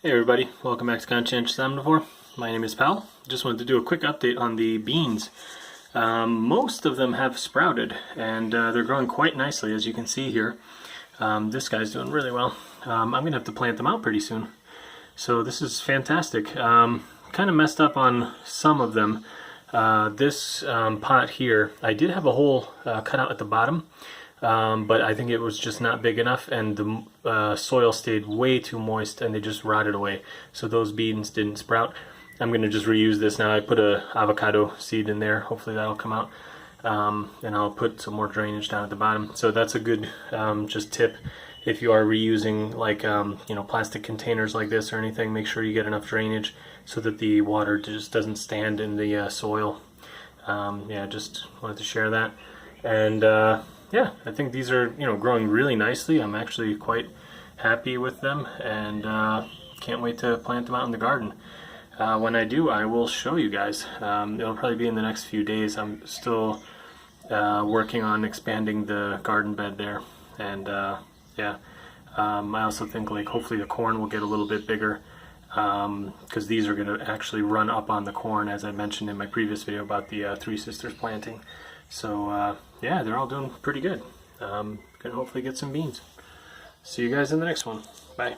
Hey everybody, welcome back to Conscientious Omnivore. My name is Pal. Just wanted to do a quick update on the beans. Most of them have sprouted and they're growing quite nicely, as you can see here. This guy's doing really well. I'm going to have to plant them out pretty soon. So this is fantastic. Kind of messed up on some of them. This pot here, I did have a hole cut out at the bottom. But I think it was just not big enough, and the soil stayed way too moist and they just rotted away, so those beans didn't sprout. I'm going to just reuse this now. I put a avocado seed in there, hopefully that'll come out, and I'll put some more drainage down at the bottom. So that's a good just tip. If you are reusing like plastic containers like this or anything, make sure you get enough drainage so that the water just doesn't stand in the soil. Yeah, just wanted to share that. And yeah, I think these are growing really nicely. I'm actually quite happy with them, and can't wait to plant them out in the garden. When I do, I will show you guys. It'll probably be in the next few days. I'm still working on expanding the garden bed there, and yeah, I also think like hopefully the corn will get a little bit bigger, because these are going to actually run up on the corn, as I mentioned in my previous video about the Three Sisters planting. So yeah, they're all doing pretty good. Gonna hopefully get some beans. See you guys in the next one. Bye.